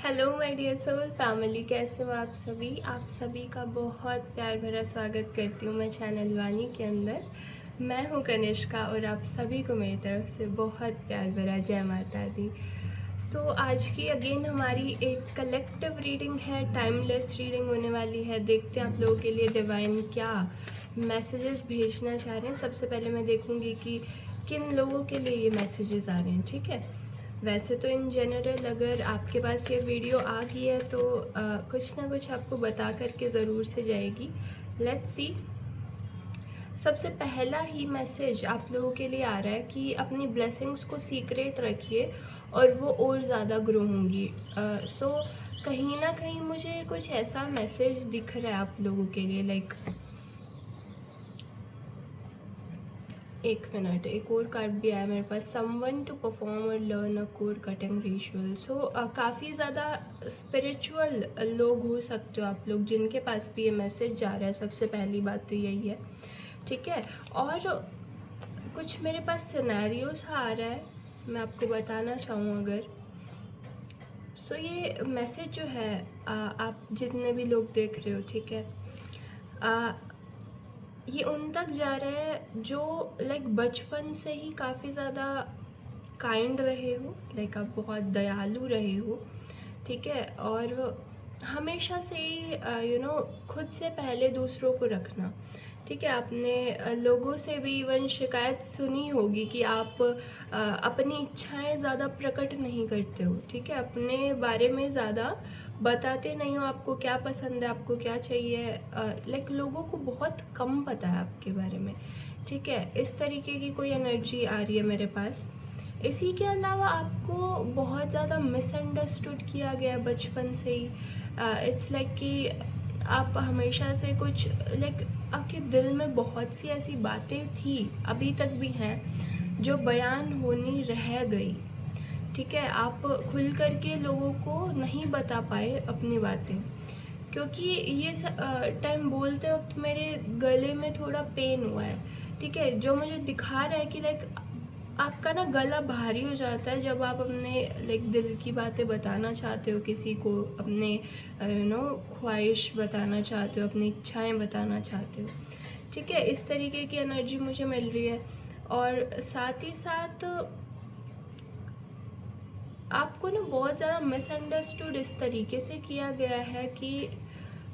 Hello my dear soul family, कैसे हो आप सभी। आप सभी का बहुत प्यार भरा स्वागत करती हूँ मैं चैनल वानी के अंदर। मैं हूँ कनिष्का और आप सभी को मेरी तरफ से बहुत प्यार भरा जय माता दी। आज की अगेन हमारी एक कलेक्टिव रीडिंग है, टाइमलेस रीडिंग होने वाली है। देखते हैं आप लोगों के लिए डिवाइन क्या मैसेजेस भेजना चाह रहे हैं। सबसे पहले मैं देखूँगी कि किन लोगों के लिए ये मैसेजेस आ रहे हैं, ठीक है। वैसे तो इन जनरल अगर आपके पास ये वीडियो आ गई है तो कुछ ना कुछ आपको बता करके ज़रूर से जाएगी। Let's see. सबसे पहला ही मैसेज आप लोगों के लिए आ रहा है कि अपनी ब्लेसिंग्स को सीक्रेट रखिए और वो और ज़्यादा ग्रो होंगी। कहीं ना कहीं मुझे कुछ ऐसा मैसेज दिख रहा है आप लोगों के लिए। लाइक एक मिनट, एक और कार्ड भी आया मेरे पास, समवन टू परफॉर्म और learn a core cutting ritual. काफ़ी ज़्यादा स्पिरिचुअल लोग हो सकते हो आप लोग जिनके पास भी ये मैसेज जा रहा है। सबसे पहली बात तो यही है, ठीक है। और कुछ मेरे पास सिनेरियोस आ रहा है, मैं आपको बताना चाहूँ अगर। ये मैसेज जो है आप जितने भी लोग देख रहे हो, ठीक है, ये उन तक जा रहा है जो लाइक बचपन से ही काफ़ी ज़्यादा काइंड रहे हो, लाइक आप बहुत दयालु रहे हो, ठीक है। और हमेशा से ही खुद से पहले दूसरों को रखना, ठीक है। आपने लोगों से भी इवन शिकायत सुनी होगी कि आप अपनी इच्छाएं ज़्यादा प्रकट नहीं करते हो, ठीक है। अपने बारे में ज़्यादा बताते नहीं हो, आपको क्या पसंद है, आपको क्या चाहिए। लाइक लोगों को बहुत कम पता है आपके बारे में, ठीक है। इस तरीके की कोई एनर्जी आ रही है मेरे पास। इसी के अलावा आपको बहुत ज़्यादा मिसअंडरस्टूड किया गया बचपन से ही। इट्स लाइक कि आप हमेशा से कुछ लाइक आपके दिल में बहुत सी ऐसी बातें थी, अभी तक भी हैं, जो बयान होनी रह गई, ठीक है। आप खुल करके लोगों को नहीं बता पाए अपनी बातें, क्योंकि ये टाइम बोलते वक्त मेरे गले में थोड़ा पेन हुआ है, ठीक है। जो मुझे दिखा रहा है कि लाइक आपका ना गला भारी हो जाता है जब आप अपने लाइक दिल की बातें बताना चाहते हो किसी को, अपने ख्वाहिश बताना चाहते हो, अपनी इच्छाएं बताना चाहते हो, ठीक है। इस तरीके की एनर्जी मुझे मिल रही है। और साथ ही साथ आपको ना बहुत ज़्यादा मिसअंडरस्टूड इस तरीके से किया गया है कि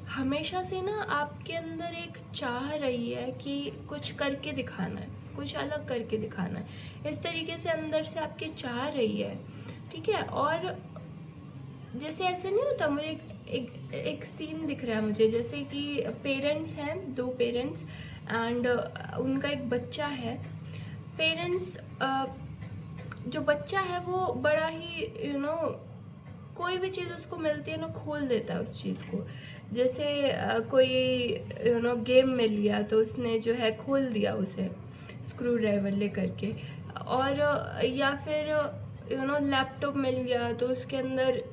हमेशा से ना आपके अंदर एक चाह रही है कि कुछ करके दिखाना है, कुछ अलग करके दिखाना है। इस तरीके से अंदर से आपकी चाह रही है, ठीक है। और जैसे ऐसे नहीं होता, मुझे एक सीन दिख रहा है मुझे, जैसे कि पेरेंट्स हैं, दो पेरेंट्स, एंड उनका एक बच्चा है। पेरेंट्स जो बच्चा है वो बड़ा ही कोई भी चीज़ उसको मिलती है ना, खोल देता है उस चीज़ को। जैसे कोई गेम मिल गया तो उसने जो है खोल दिया उसे स्क्रू ड्राइवर ले करके। और या फिर लैपटॉप मिल गया तो उसके अंदर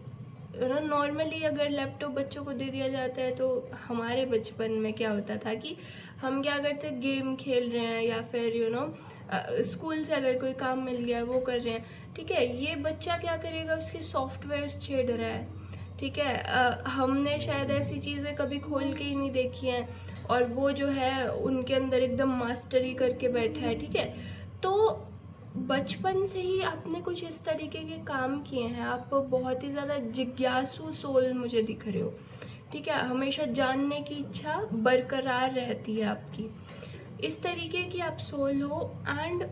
नॉर्मली अगर लैपटॉप बच्चों को दे दिया जाता है तो हमारे बचपन में क्या होता था कि हम क्या करते, गेम खेल रहे हैं या फिर स्कूल से अगर कोई काम मिल गया वो कर रहे हैं, ठीक है। ये बच्चा क्या करेगा, उसके सॉफ्टवेयर्स छेड़ रहा है, ठीक है। हमने शायद ऐसी चीज़ें कभी खोल के ही नहीं देखी हैं और वो जो है उनके अंदर एकदम मास्टरी करके बैठा है, ठीक है। तो बचपन से ही आपने कुछ इस तरीके के काम किए हैं। आप बहुत ही ज़्यादा जिज्ञासु सोल मुझे दिख रहे हो, ठीक है। हमेशा जानने की इच्छा बरकरार रहती है आपकी, इस तरीके की आप सोल हो। एंड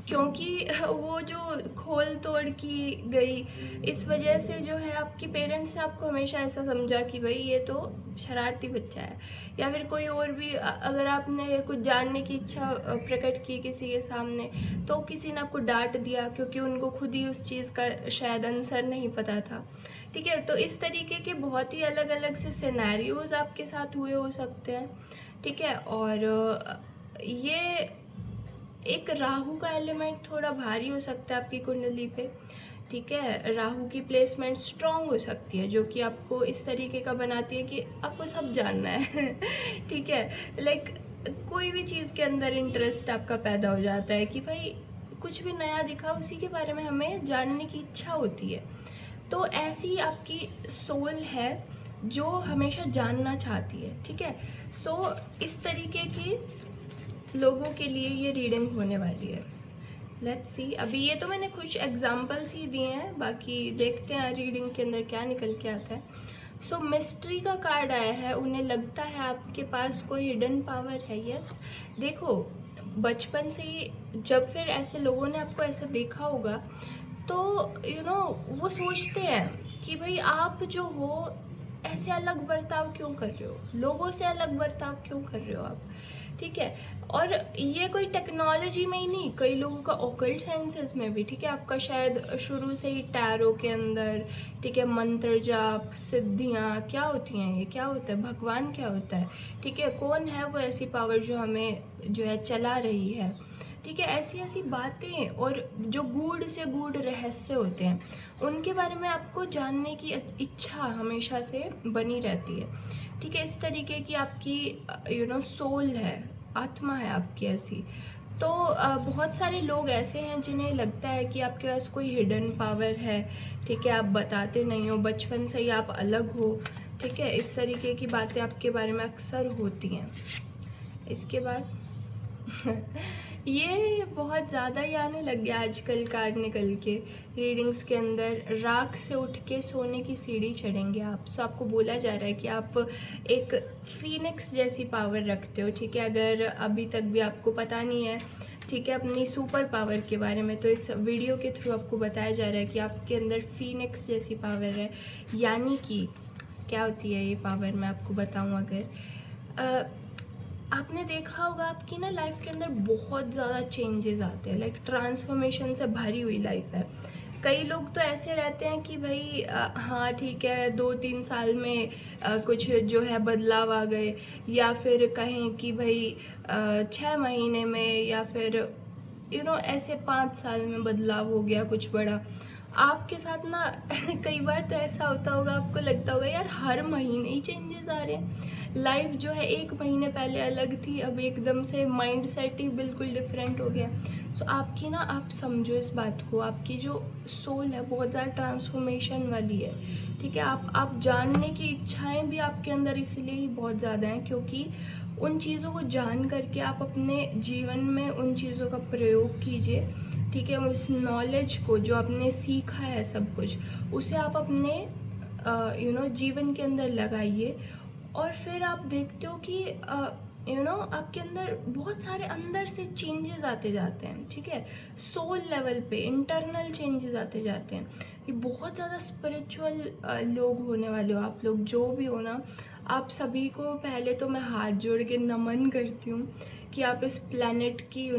क्योंकि वो जो खोल तोड़ की गई, इस वजह से जो है आपके पेरेंट्स ने आपको हमेशा ऐसा समझा कि भाई ये तो शरारती बच्चा है। या फिर कोई और भी अगर आपने कुछ जानने की इच्छा प्रकट की किसी के सामने तो किसी ने आपको डांट दिया, क्योंकि उनको खुद ही उस चीज़ का शायद आंसर नहीं पता था, ठीक है। तो इस तरीके के बहुत ही अलग अलग से सिनेरियोज आपके साथ हुए हो सकते हैं, ठीक है। और ये एक राहु का एलिमेंट थोड़ा भारी हो सकता है आपकी कुंडली पे, ठीक है। राहु की प्लेसमेंट स्ट्रांग हो सकती है जो कि आपको इस तरीके का बनाती है कि आपको सब जानना है ठीक है। लाइक कोई भी चीज़ के अंदर इंटरेस्ट आपका पैदा हो जाता है कि भाई कुछ भी नया दिखा उसी के बारे में हमें जानने की इच्छा होती है। तो ऐसी आपकी सोल है जो हमेशा जानना चाहती है, ठीक है। सो इस तरीके की लोगों के लिए ये रीडिंग होने वाली है। लेट्स सी, अभी ये तो मैंने कुछ एग्जाम्पल्स ही दिए हैं, बाकी देखते हैं रीडिंग के अंदर क्या निकल के आता है। सो मिस्ट्री का कार्ड आया है, उन्हें लगता है आपके पास कोई हिडन पावर है। यस, देखो बचपन से ही जब फिर ऐसे लोगों ने आपको ऐसे देखा होगा तो वो सोचते हैं कि भाई आप जो हो ऐसे अलग बर्ताव क्यों कर रहे हो, लोगों से अलग बर्ताव क्यों कर रहे हो आप, ठीक है। और ये कोई टेक्नोलॉजी में ही नहीं, कई लोगों का ऑकल्ट साइंसेस में भी, ठीक है। आपका शायद शुरू से ही टैरो के अंदर, ठीक है, मंत्र जाप, सिद्धियाँ क्या होती हैं, ये क्या होता है, भगवान क्या होता है, ठीक है, कौन है वो ऐसी पावर जो हमें जो है चला रही है, ठीक है। ऐसी ऐसी बातें और जो गूढ़ से गूढ़ रहस्य होते हैं उनके बारे में आपको जानने की इच्छा हमेशा से बनी रहती है, ठीक है। इस तरीके की आपकी सोल है, आत्मा है आपकी ऐसी। तो बहुत सारे लोग ऐसे हैं जिन्हें लगता है कि आपके पास कोई हिडन पावर है, ठीक है, आप बताते नहीं हो, बचपन से ही आप अलग हो, ठीक है। इस तरीके की बातें आपके बारे में अक्सर होती हैं। इसके बाद ये बहुत ज़्यादा ही आने लग गया आजकल कार्ड निकल के रीडिंग्स के अंदर। राख से उठ के सोने की सीढ़ी चढ़ेंगे आप। सो आपको बोला जा रहा है कि आप एक फीनिक्स जैसी पावर रखते हो, ठीक है। अगर अभी तक भी आपको पता नहीं है, ठीक है, अपनी सुपर पावर के बारे में, तो इस वीडियो के थ्रू आपको बताया जा रहा है कि आपके अंदर फीनिक्स जैसी पावर है। यानी कि क्या होती है ये पावर, मैं आपको बताऊँ। अगर आपने देखा होगा आपकी ना लाइफ के अंदर बहुत ज़्यादा चेंजेस आते हैं, लाइक ट्रांसफॉर्मेशन से भरी हुई लाइफ है। कई लोग तो ऐसे रहते हैं कि भाई हाँ ठीक है 2-3 साल में कुछ जो है बदलाव आ गए, या फिर कहें कि भाई 6 महीने में, या फिर ऐसे 5 साल में बदलाव हो गया कुछ बड़ा। आपके साथ ना कई बार तो ऐसा होता होगा, आपको लगता होगा यार हर महीने ही चेंजेस आ रहे हैं। लाइफ जो है 1 महीने पहले अलग थी, अब एकदम से माइंड सेट ही बिल्कुल डिफरेंट हो गया। सो आपकी ना, आप समझो इस बात को, आपकी जो सोल है बहुत ज़्यादा ट्रांसफॉर्मेशन वाली है, ठीक है। आप जानने की इच्छाएं भी आपके अंदर इसलिए ही बहुत ज़्यादा हैं क्योंकि उन चीज़ों को जान करके आप अपने जीवन में उन चीज़ों का प्रयोग कीजिए, ठीक है। उस नॉलेज को जो आपने सीखा है सब कुछ, उसे आप अपने जीवन के अंदर लगाइए। और फिर आप देखते हो कि आपके अंदर बहुत सारे अंदर से चेंजेस आते जाते हैं, ठीक है। सोल लेवल पे इंटरनल चेंजेस आते जाते हैं। ये बहुत ज़्यादा स्पिरिचुअल लोग होने वाले हो आप लोग, जो भी हो ना। आप सभी को पहले तो मैं हाथ जोड़ के नमन करती हूँ कि आप इस प्लैनेट की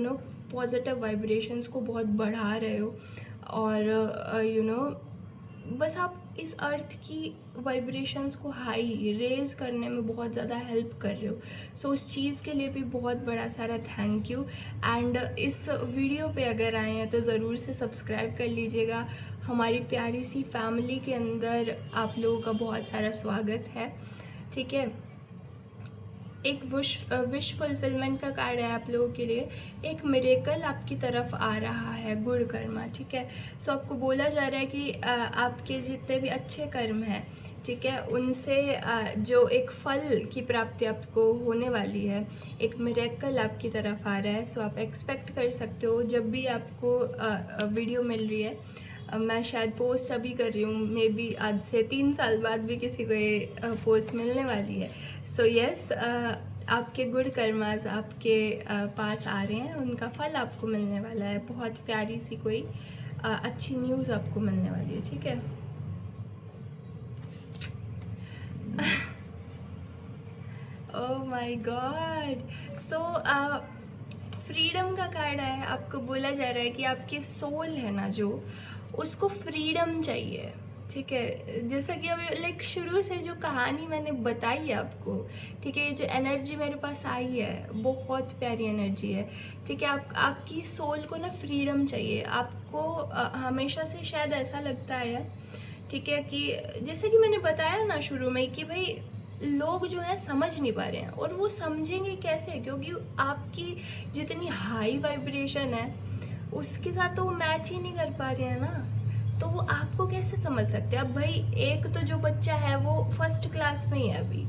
पॉजिटिव वाइब्रेशंस को बहुत बढ़ा रहे हो, और बस आप इस अर्थ की वाइब्रेशंस को हाई रेज करने में बहुत ज़्यादा हेल्प कर रहे हो। सो उस चीज़ के लिए भी बहुत बड़ा सारा थैंक यू। एंड इस वीडियो पे अगर आए हैं तो ज़रूर से सब्सक्राइब कर लीजिएगा। हमारी प्यारी सी फैमिली के अंदर आप लोगों का बहुत सारा स्वागत है, ठीक है। एक विश फुलफिलमेंट का कार्ड है आप लोगों के लिए। एक मिरेकल आपकी तरफ आ रहा है, गुड कर्मा, ठीक है। सो आपको बोला जा रहा है कि आपके जितने भी अच्छे कर्म हैं, ठीक है, उनसे जो एक फल की प्राप्ति आपको होने वाली है, एक मिरेकल आपकी तरफ आ रहा है। सो आप एक्सपेक्ट कर सकते हो जब भी आपको वीडियो मिल रही है। मैं शायद पोस्ट अभी कर रही हूँ, मे बी आज से 3 साल बाद भी किसी को ये पोस्ट मिलने वाली है। सो यस, आपके गुड कर्मास आपके पास आ रहे हैं, उनका फल आपको मिलने वाला है। बहुत प्यारी सी कोई अच्छी न्यूज़ आपको मिलने वाली है, ठीक है। Oh my God. So freedom का कार्ड है। आपको बोला जा रहा है कि आपकी सोल है ना, जो उसको फ्रीडम चाहिए, ठीक है। जैसा कि अभी लाइक शुरू से जो कहानी मैंने बताई है आपको, ठीक है, ये जो एनर्जी मेरे पास आई है बहुत प्यारी एनर्जी है, ठीक है। आपकी सोल को ना फ्रीडम चाहिए। आपको हमेशा से शायद ऐसा लगता है, ठीक है, कि जैसे कि मैंने बताया ना शुरू में कि भाई लोग जो है समझ नहीं पा रहे हैं, और वो समझेंगे कैसे, क्योंकि आपकी जितनी हाई वाइब्रेशन है उसके साथ तो वो मैच ही नहीं कर पा रहे हैं ना, तो वो आपको कैसे समझ सकते हैं। अब भाई एक तो जो बच्चा है वो फर्स्ट क्लास में ही है अभी,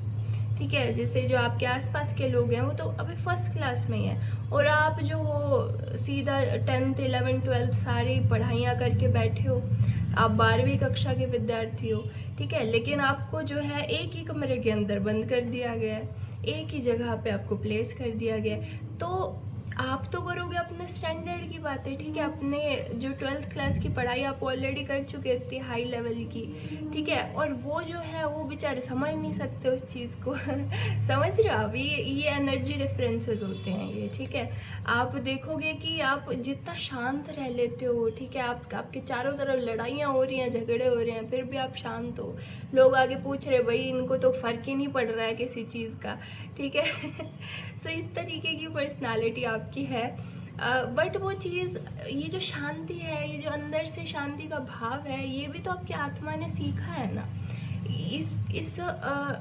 ठीक है, जैसे जो आपके आसपास के लोग हैं वो तो अभी फर्स्ट क्लास में ही है, और आप जो हो सीधा 10th 11th 12th सारी पढ़ाइयाँ करके बैठे हो, आप 12वीं कक्षा के विद्यार्थी हो, ठीक है, लेकिन आपको जो है एक ही कमरे के अंदर बंद कर दिया गया है, एक ही जगह पे आपको प्लेस कर दिया गया है। तो आप तो करोगे अपने स्टैंडर्ड की बातें, ठीक है, अपने जो 12th क्लास की पढ़ाई आप ऑलरेडी कर चुके हैं इतनी हाई लेवल की, ठीक है, और वो जो है वो बेचारे समझ नहीं सकते उस चीज़ को समझ रहे हो आप, ये एनर्जी डिफरेंसेस होते हैं ये, ठीक है। आप देखोगे कि आप जितना शांत रह लेते हो, ठीक है, आपके चारों तरफ लड़ाइयाँ हो रही हैं, झगड़े हो रहे हैं, फिर भी आप शांत हो, लोग आगे पूछ रहे भाई इनको तो फ़र्क ही नहीं पड़ रहा है किसी चीज़ का, ठीक है सो इस तरीके की पर्सनालिटी आपकी है। बट वो चीज़, ये जो शांति है, ये जो अंदर से शांति का भाव है, ये भी तो आपकी आत्मा ने सीखा है ना। इस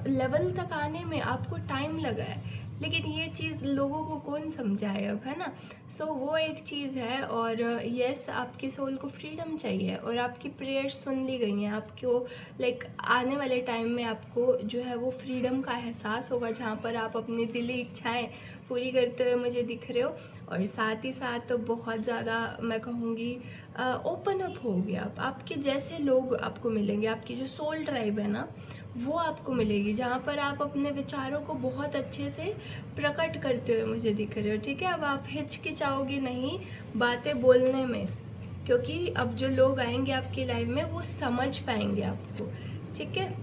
लेवल तक आने में आपको टाइम लगा है, लेकिन ये चीज़ लोगों को कौन समझाए अब, है ना। सो वो एक चीज़ है, और यस आपकी सोल को फ्रीडम चाहिए, और आपकी प्रेयर्स सुन ली गई हैं, आपको लाइक आने वाले टाइम में आपको जो है वो फ्रीडम का एहसास होगा, जहाँ पर आप अपनी दिली इच्छाएं पूरी करते हुए मुझे दिख रहे हो, और साथ ही साथ तो बहुत ज़्यादा मैं कहूँगी ओपन अप हो गया। आपके जैसे लोग आपको मिलेंगे, आपकी जो सोल ट्राइब है ना वो आपको मिलेगी, जहाँ पर आप अपने विचारों को बहुत अच्छे से प्रकट करते हुए मुझे दिख रहे हो, ठीक है। अब आप हिचकिचाओगे नहीं बातें बोलने में, क्योंकि अब जो लोग आएंगे आपकी लाइफ में वो समझ पाएंगे आपको, ठीक है।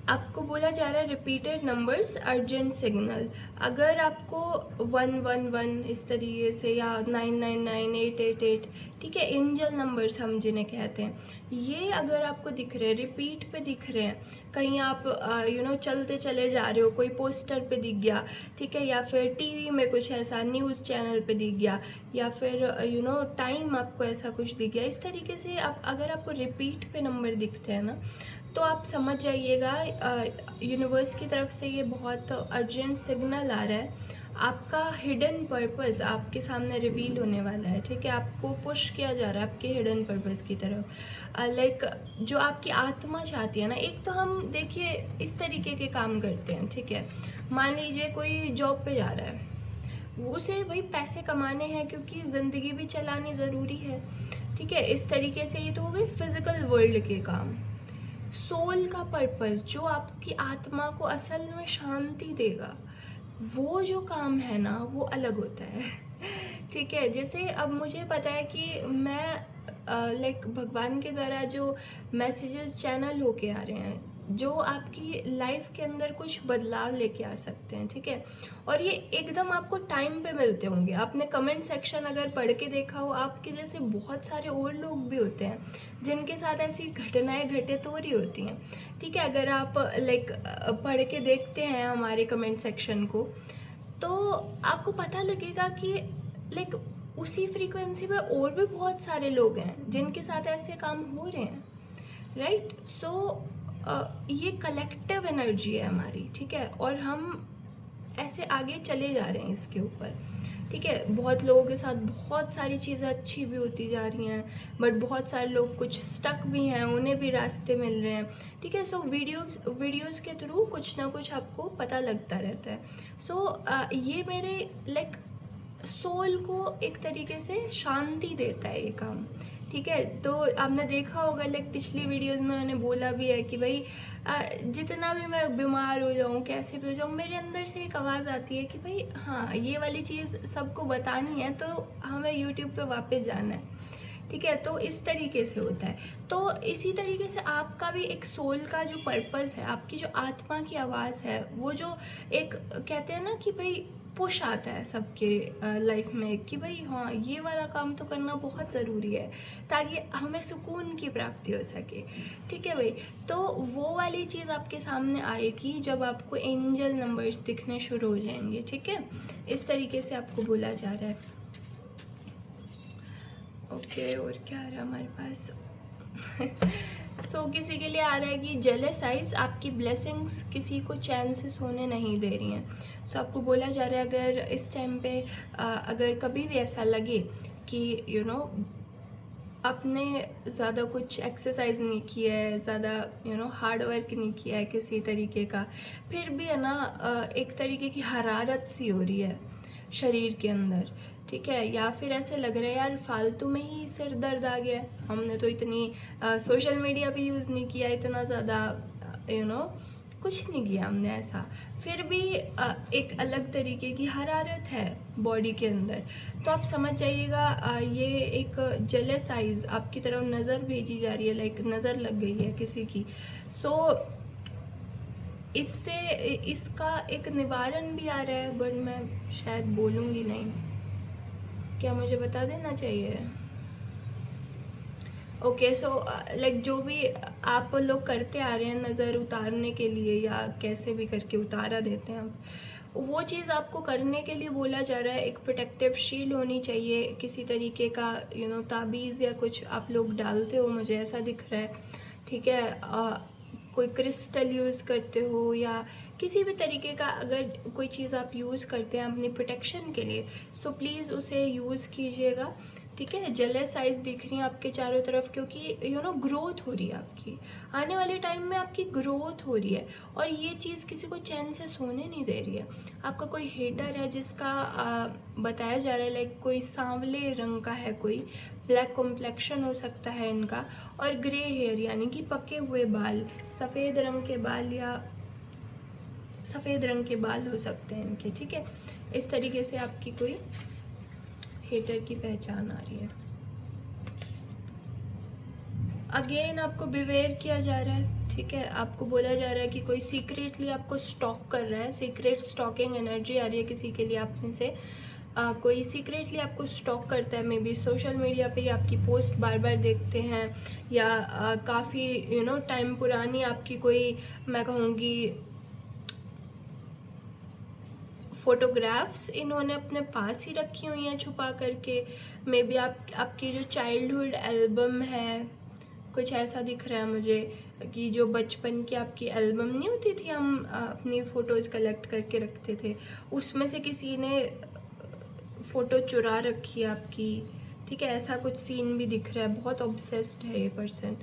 आपको बोला जा रहा है रिपीटेड नंबर्स अर्जेंट सिग्नल। अगर आपको 111 इस तरीके से, या 999 888, ठीक है, एंजल नंबर्स हम जिन्हें कहते हैं, ये अगर आपको दिख रहे हैं, रिपीट पे दिख रहे हैं, कहीं आप चलते चले जा रहे हो, कोई पोस्टर पे दिख गया, ठीक है, या फिर टीवी में कुछ ऐसा न्यूज़ चैनल पे दिख गया, या फिर टाइम आपको ऐसा कुछ दिख गया, इस तरीके से आप अगर आपको रिपीट पे नंबर दिखते हैं ना, तो आप समझ जाइएगा यूनिवर्स की तरफ से ये बहुत अर्जेंट सिग्नल आ रहा है। आपका हिडन पर्पस आपके सामने रिवील होने वाला है, ठीक है, आपको पुश किया जा रहा है आपके हिडन पर्पस की तरफ। लाइक जो आपकी आत्मा चाहती है ना, एक तो हम देखिए इस तरीके के काम करते हैं, ठीक है, मान लीजिए कोई जॉब पे जा रहा है, वो उसे वही पैसे कमाने हैं, क्योंकि ज़िंदगी भी चलानी ज़रूरी है, ठीक है, इस तरीके से। ये तो हो गई फिज़िकल वर्ल्ड के काम। सोल का पर्पस जो आपकी आत्मा को असल में शांति देगा, वो जो काम है ना वो अलग होता है ठीक है। जैसे अब मुझे पता है कि मैं लाइक भगवान के द्वारा जो मैसेजेस चैनल होके आ रहे हैं, जो आपकी लाइफ के अंदर कुछ बदलाव लेके आ सकते हैं, ठीक है, और ये एकदम आपको टाइम पे मिलते होंगे। आपने कमेंट सेक्शन अगर पढ़ के देखा हो, आपके जैसे बहुत सारे और लोग भी होते हैं जिनके साथ ऐसी घटनाएं घटित हो रही होती हैं, ठीक है। अगर आप लाइक पढ़ के देखते हैं हमारे कमेंट सेक्शन को, तो आपको पता लगेगा कि लाइक उसी फ्रीक्वेंसी पे और भी बहुत सारे लोग हैं जिनके साथ ऐसे काम हो रहे हैं, राइट। सो ये कलेक्टिव एनर्जी है हमारी, ठीक है, और हम ऐसे आगे चले जा रहे हैं इसके ऊपर, ठीक है। बहुत लोगों के साथ बहुत सारी चीज़ें अच्छी भी होती जा रही हैं, बट बहुत सारे लोग कुछ स्टक भी हैं, उन्हें भी रास्ते मिल रहे हैं, ठीक है। सो वीडियोस के थ्रू कुछ ना कुछ आपको पता लगता रहता है। सो ये मेरे लाइक सोल को एक तरीके से शांति देता है ये काम, ठीक है। तो आपने देखा होगा लाइक पिछली वीडियोस में मैंने बोला भी है कि भाई जितना भी मैं बीमार हो जाऊँ, कैसे भी हो जाऊँ, मेरे अंदर से एक आवाज़ आती है कि भाई हाँ ये वाली चीज़ सबको बतानी है, तो हमें यूट्यूब पे वापस जाना है, ठीक है। तो इस तरीके से होता है। तो इसी तरीके से आपका भी एक सोल का जो पर्पस है, आपकी जो आत्मा की आवाज़ है, वो जो एक कहते हैं ना कि भाई पुश आता है सबके लाइफ में कि भाई हाँ ये वाला काम तो करना बहुत ज़रूरी है ताकि हमें सुकून की प्राप्ति हो सके, ठीक है भाई। तो वो वाली चीज़ आपके सामने आएगी जब आपको एंजल नंबर्स दिखने शुरू हो जाएंगे, ठीक है। इस तरीके से आपको बोला जा रहा है। ओके, और क्या आ रहा है हमारे पास सो किसी के लिए आ रहा है कि जेलस आइज आपकी ब्लेसिंग्स किसी को चैन से सोने नहीं दे रही हैं। सो आपको बोला जा रहा है अगर इस टाइम पे अगर कभी भी ऐसा लगे कि आपने ज़्यादा कुछ एक्सरसाइज नहीं किया है, ज़्यादा हार्ड वर्क नहीं किया है किसी तरीके का, फिर भी है ना एक तरीके की हरारत सी हो रही है शरीर के अंदर, ठीक है, या फिर ऐसे लग रहा है यार फालतू में ही सिर दर्द आ गया है, हमने तो इतनी सोशल मीडिया भी यूज़ नहीं किया, इतना ज़्यादा कुछ नहीं किया हमने ऐसा, फिर भी एक अलग तरीके की हरारत है बॉडी के अंदर, तो आप समझ जाइएगा ये एक जेलस आइज़ आपकी तरफ नज़र भेजी जा रही है, लाइक नज़र लग गई है किसी की। सो इससे इसका एक निवारण भी आ रहा है, बट मैं शायद बोलूँगी नहीं, क्या मुझे बता देना चाहिए? ओके, सो लाइक जो भी आप लोग करते आ रहे हैं नज़र उतारने के लिए, या कैसे भी करके उतारा देते हैं आप, वो चीज़ आपको करने के लिए बोला जा रहा है। एक प्रोटेक्टिव शील्ड होनी चाहिए, किसी तरीके का ताबीज़ या कुछ आप लोग डालते हो, मुझे ऐसा दिख रहा है, ठीक है। कोई क्रिस्टल यूज़ करते हो या किसी भी तरीके का अगर कोई चीज़ आप यूज़ करते हैं अपनी प्रोटेक्शन के लिए, सो प्लीज़ उसे यूज़ कीजिएगा, ठीक है। जेलस आइज दिख रही हैं आपके चारों तरफ, क्योंकि ग्रोथ हो रही है आपकी, आने वाले टाइम में आपकी ग्रोथ हो रही है, और ये चीज़ किसी को चैन से सोने नहीं दे रही है। आपका कोई हेटर है जिसका बताया जा रहा है, लाइक कोई सांवले रंग का है, कोई ब्लैक कॉम्प्लेक्शन हो सकता है इनका, और ग्रे हेयर यानी कि पके हुए बाल, सफ़ेद रंग के बाल या सफ़ेद रंग के बाल हो सकते हैं इनके, ठीक है। इस तरीके से आपकी कोई हेटर की पहचान आ रही है। अगेन आपको बिवेयर किया जा रहा है, ठीक है। आपको बोला जा रहा है कि कोई सीक्रेटली आपको स्टॉक कर रहा है, सीक्रेट स्टॉकिंग एनर्जी आ रही है किसी के लिए, आप में से कोई सीक्रेटली आपको स्टॉक करता है, मे बी सोशल मीडिया पे आपकी पोस्ट बार बार देखते हैं, या काफ़ी टाइम पुरानी आपकी कोई, मैं कहूँगी, फ़ोटोग्राफ्स इन्होंने अपने पास ही रखी हुई हैं छुपा करके, मे बी आपकी जो चाइल्डहुड एल्बम है, कुछ ऐसा दिख रहा है मुझे, कि जो बचपन की आपकी एल्बम नहीं होती थी, हम अपनी फ़ोटोज़ कलेक्ट करके रखते थे, उसमें से किसी ने फ़ोटो चुरा रखी है आपकी, ठीक है। ऐसा कुछ सीन भी दिख रहा है, बहुत ऑब्सेस्ड है ये पर्सन।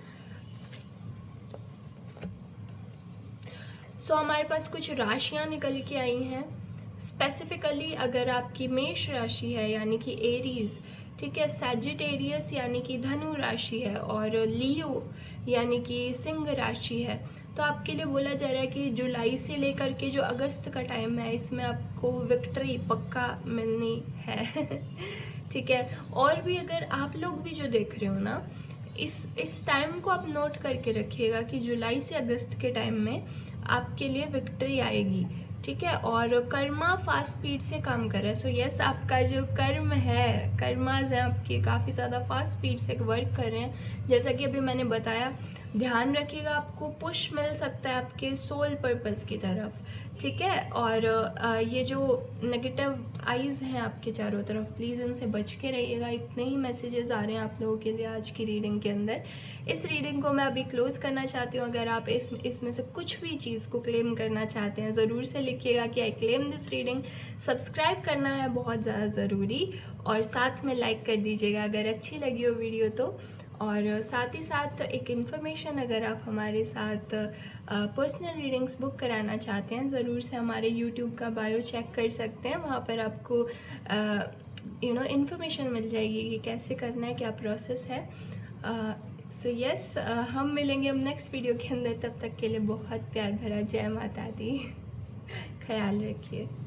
सो हमारे पास कुछ राशियाँ निकल के आई हैं। स्पेसिफिकली अगर आपकी मेष राशि है यानी कि एरीज, ठीक है, सैजिटेरियस यानी कि धनु राशि है, और लियो यानी कि सिंह राशि है, तो आपके लिए बोला जा रहा है कि जुलाई से लेकर के जो अगस्त का टाइम है, इसमें आपको विक्ट्री पक्का मिलनी है ठीक है। और भी अगर आप लोग भी जो देख रहे हो ना, इस टाइम को आप नोट करके रखिएगा कि जुलाई से अगस्त के टाइम में आपके लिए विक्ट्री आएगी, ठीक है। और कर्मा फास्ट स्पीड से काम कर रहा है, सो यस, आपका जो कर्म है, कर्माज हैं आपके, काफ़ी ज़्यादा फास्ट स्पीड से वर्क कर रहे हैं। जैसा कि अभी मैंने बताया, ध्यान रखिएगा, आपको पुश मिल सकता है आपके सोल पर्पस की तरफ, ठीक है। और ये जो नेगेटिव आइज़ हैं आपके चारों तरफ, प्लीज़ इनसे बच के रहिएगा। इतने ही मैसेजेस आ रहे हैं आप लोगों के लिए आज की रीडिंग के अंदर। इस रीडिंग को मैं अभी क्लोज़ करना चाहती हूँ। अगर आप इसमें से कुछ भी चीज़ को क्लेम करना चाहते हैं, ज़रूर से लिखिएगा कि I claim this reading. Subscribe करना है बहुत ज़्यादा ज़रूरी, और साथ में लाइक कर दीजिएगा अगर अच्छी लगी हो वीडियो तो। और साथ ही साथ एक इन्फॉर्मेशन, अगर आप हमारे साथ पर्सनल रीडिंग्स बुक कराना चाहते हैं, ज़रूर से हमारे यूट्यूब का बायो चेक कर सकते हैं। वहाँ पर आपको इन्फॉर्मेशन मिल जाएगी कि कैसे करना है, क्या प्रोसेस है। सो यस, हम मिलेंगे अब नेक्स्ट वीडियो के अंदर। तब तक के लिए बहुत प्यार भरा जय माता दी। ख्याल रखिए।